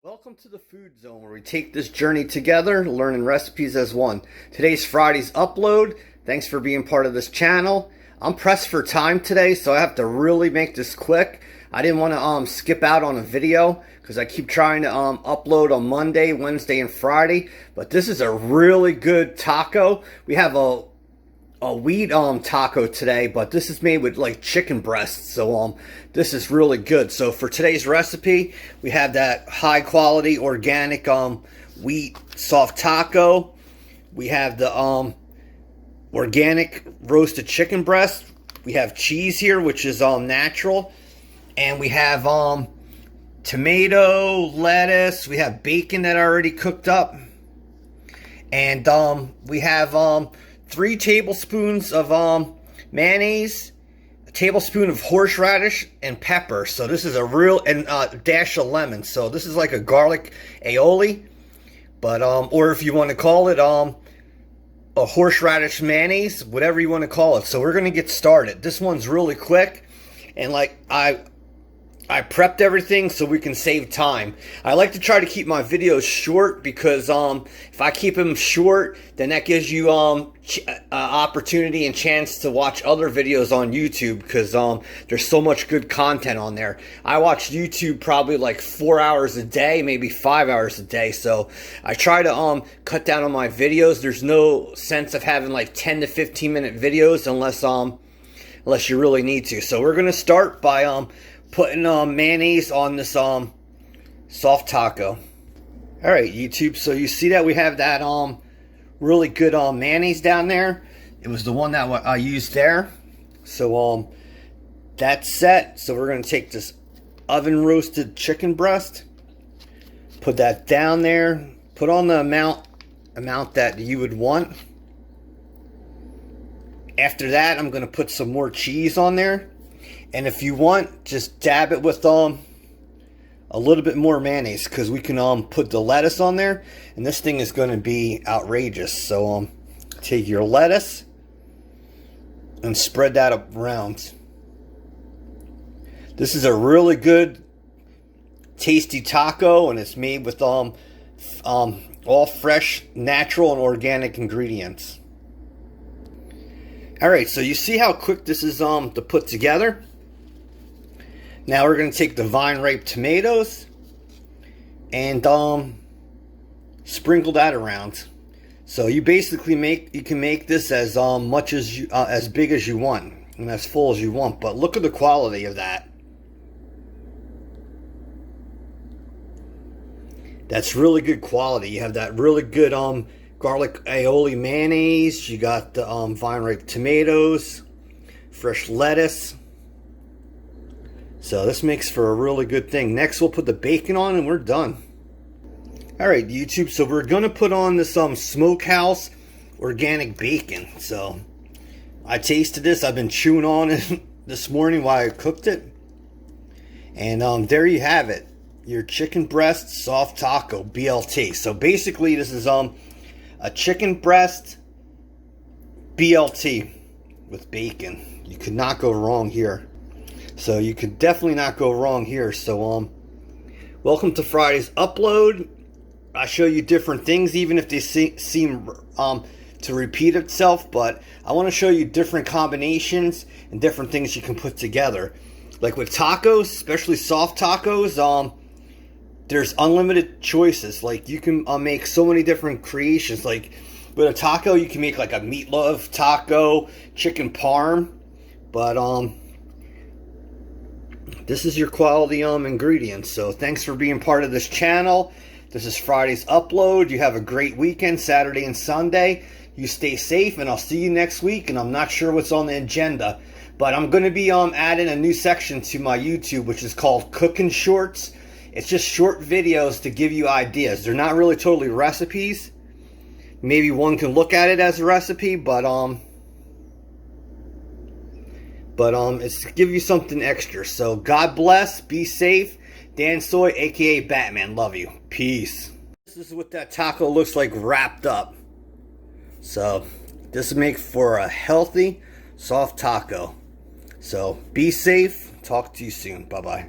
Welcome to the Food Zone, where we take this journey together, learning recipes as one. Today's Friday's upload. Thanks for being part of this channel. I'm pressed for time today, so I have to really make this quick. I didn't want to skip out on a video because I keep trying to upload on Monday, Wednesday, and Friday. But this is a really good taco. We have a wheat taco today, but this is made with like chicken breasts, so this is really good. So for today's recipe, we have that high quality organic wheat soft taco. We have the organic roasted chicken breast. We have cheese here, which is natural, and we have tomato, lettuce. We have bacon that I already cooked up, and we have 3 tablespoons of mayonnaise, a tablespoon of horseradish, and pepper. So this is a real, and a dash of lemon. So this is like a garlic aioli, but or if you want to call it a horseradish mayonnaise, whatever you want to call it. So we're gonna get started. This one's really quick, and like I prepped everything so we can save time. I like to try to keep my videos short because if I keep them short, then that gives you opportunity and chance to watch other videos on YouTube, because there's so much good content on there. I watch YouTube probably like 4 hours a day, maybe 5 hours a day. So I try to cut down on my videos. There's no sense of having like 10 to 15 minute videos unless you really need to. So we're gonna start by putting mayonnaise on this soft taco. Alright, YouTube, so you see that we have that really good mayonnaise down there. It was the one that I used there. So that's set. So we're going to take this oven roasted chicken breast, put that down there, put on the amount that you would want. After that, I'm going to put some more cheese on there. And if you want, just dab it with a little bit more mayonnaise, because we can put the lettuce on there, and this thing is going to be outrageous. So take your lettuce and spread that around. This is a really good, tasty taco, and it's made with all fresh, natural, and organic ingredients. All right, so you see how quick this is to put together. Now we're going to take the vine ripe tomatoes and sprinkle that around. So you basically can make this as much as as big as you want and as full as you want. But look at the quality of that. That's really good quality. You have that really good garlic aioli mayonnaise. You got the vine ripe tomatoes, fresh lettuce. So this makes for a really good thing. Next, we'll put the bacon on and we're done. Alright, YouTube, so we're going to put on this smokehouse organic bacon. So I tasted this. I've been chewing on it this morning while I cooked it. And there you have it. Your chicken breast soft taco, BLT. So basically this is a chicken breast BLT with bacon. You could not go wrong here. So you could definitely not go wrong here. So welcome to Friday's upload. I show you different things, even if they seem to repeat itself, but I want to show you different combinations and different things you can put together. Like with tacos, especially soft tacos, there's unlimited choices. Like you can make so many different creations. Like with a taco, you can make like a meatloaf taco, chicken parm, but this is your quality ingredients. So thanks for being part of this channel. This is Friday's upload. You have a great weekend, Saturday and Sunday. You stay safe, and I'll see you next week. And I'm not sure what's on the agenda, but I'm going to be adding a new section to my YouTube, which is called Cooking Shorts. It's just short videos to give you ideas. They're not really totally recipes. Maybe one can look at it as a recipe, but it's to give you something extra. So God bless, be safe. Dan Soy, aka Batman, love you. Peace. This is what that taco looks like wrapped up. So this will make for a healthy, soft taco. So be safe. Talk to you soon. Bye-bye.